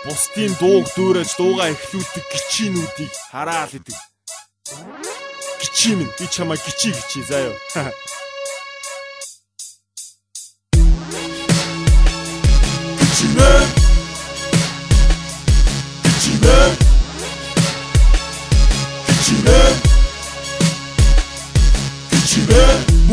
Бусдын дууг дуурайж дуугаа эхлүүлдэг гичинүүдийг хараад идэг. Гичи минь би чамаа гичи заяа.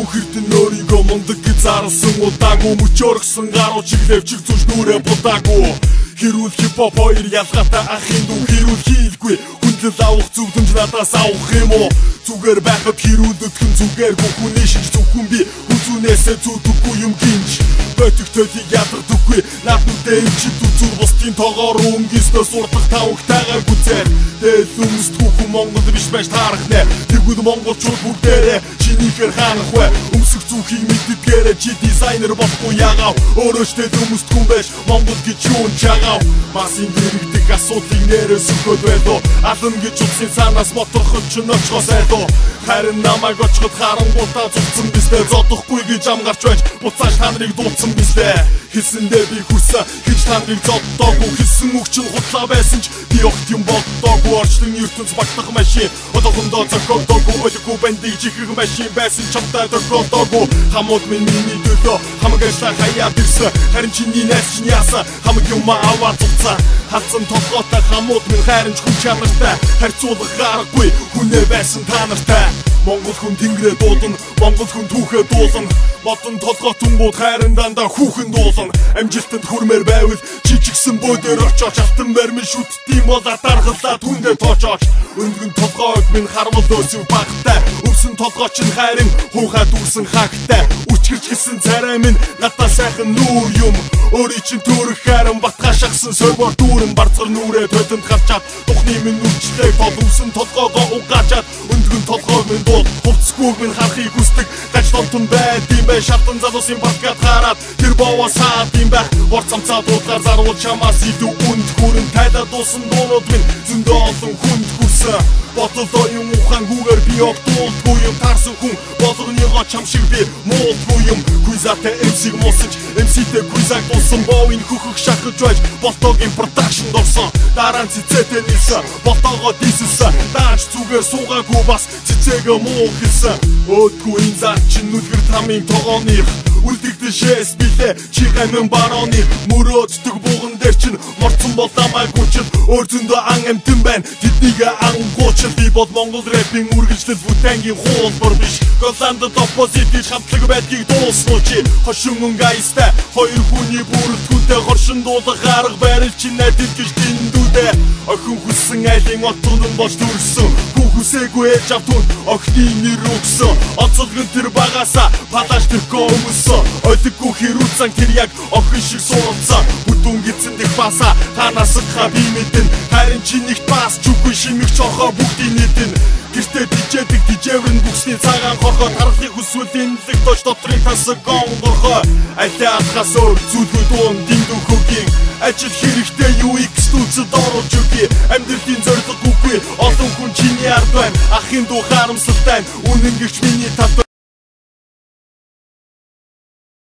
Мөхөрдөн өөрийгөө мундаг гэж зарласан удаагүй мөчөөргсөн гаруу чиглэв чиг зүж нүрэ будаагүй хэрүүл хипхоп хоёр ялгаатай ахын дүү хэрүүл хийлгүй хүндэл авах зүвдэмж надаас авах юм уу зүгээр байхад хэрүүлдэгхэн зүгээргүй хүний шиг зүгхэн би үзүүнээсээ зүдэггүй юм гинж Бөтөгтөлийг ядардаггүй нааднуудээ эмчид үзүүр бусдын тоогоор өнгөснөө сурдах тавагтайгаар гүзээр Дээл өмсд хүүхэн Монгол биш байж таарах нэ Тэгвэл монголчууд бүгдээрээ чинийхэр хаанах вэ Өмсөх зүхийг мэддгээрээ чи дизайнер болохгүй ягаав Өөрөө ч тэл өмсд хүн байж Монгол гэж юун чагаав Масын дэрэгдэх асуудлыг нэрээ сөхөд байлоо Алан гэж утсын цаанаас моторход ч нөчгоос айдоо Харин намайг очиход харангуутаа зүгцэн бистэ Зодохгүй гэж амгарч байж буцааж танарыг дуудсан бистэ Хэлсэндээ би хүрсэн хич танарыг зоддоогүй Хэлсэн үг чинь худлаа байсан ч би огт юм боддоогүй Орчлон ертөнц багтах машин одоохондоо зохиодоогүй Олиггүй бандыг жихрэх машин байсан чамтай тохиолдоогүй Хамууд минь миний төлөө хамаг ажиллаа хаяад ирсэн Харин чиний найз чинь яасан хамаг юм аваад зуцсан Хатсан толгойтой хамууд минь хайрын хүн чанартай Харьцуулах аргагүй хүнээ байсан та нартай Монгол хүн тэнгэрээ дуудана Монгол хүн түүхээ дуулна Модон толгой түнгууд хайрын дандаа хүүхэн дуулна Амжилтанд хүрмээр байвал жижигсэн бөөдөр очооч Алтан баримын шүтдэм бол даргалаа түндээ тоочооч Өндгөн толгойг минь харвал өөсөв багтай Өвсөн толгой чинь хайрын хуухай дүүсэн хаагтай Үчгэрч гисэн царай минь надаа сайхан нүүр юм Өөрийн чинь төрөх хайран батгаа шахсан сойбор дүүрэн барцгар нүрээ төдөнд харчаад Тухны минь нүрчлээ тол өвсөн толгойгоо угаачаад Өндгөн толгойг минь дууд хувцсгүйг минь харахыг хүсдэг Гажлонтон байд юм бай шатан залуусын паркад хараад Тэр бовоо саад юм байх Ор цамцаа дуудгаар заруул чамаас идүү үнд хүрэн Тайда дуусан дуунууд минь зөндөө олон хүнд хүрсэн Бодол оюун ухаан гүүгээр би огтуулдгүй юм Тарсан хүн болгоныгоо чам шиг би муулдгүй юм Куйзатай эмсиг мусаж эмситэй куйзаг дулсан Боовын хөхөх шахаж байж болтоогийн продакшнд орсон Дараа нь цэцэтэй нэлсэн болтоогоо дийсэлсэн Дааж зүгээр суугаагүй бас цэцэгээ муу хэлсэн Өөдгүй энэ зар чинь нүдгэр тамийн тогооных Үлдэгдэн шээс билээ чи гамин барооны Мөрөөддөг буган дээр чинь морцсон бол дамайгүй чил Өөр зөндөө ан амтэн байна тэднийг ангуучил Би бол Монгол рэпийн үргэлжлэл бүтээнгийн хуулбар биш Голландд оппозит гэж хамтлаг байдгийг дуусну чи Хошин өнгайстай хоёр хүний бүрэлдэхүүнтэй хоршин дуулах арга барил чи найдал гэж дэндүүдээ Охин хүссэн айлын отгон болж дүрсэн Хүсээгүй ээж автун охины нэр өгсөн Оцолгон тэр багаасаа палаш тэрхөө өмсөн Олиггүй хэрүүлсэн тэр яг охин шиг суралцсан Бүдүүн гидсэн дэх баса ханасгха би мэдэн Харин чи нэгт бас чүгүй шимиг чохоо бүгдийн нэдэн Гэртээ дижээдэг дижээврэн бүксний цагаан хорхоо Тархлыг хүсвэл энэлэг доош дотрын тасаг гонгорхоо Айлаа атхаас өөр зүлгүй дуун диндүү хөгийн Ажил хэрэгтэй UX дүүцэд оруулж өгье Амьдралын зорилго үгүй олон хүн чиний ард байна Ахын дуу харамсалтай үнэн гэрч миний талд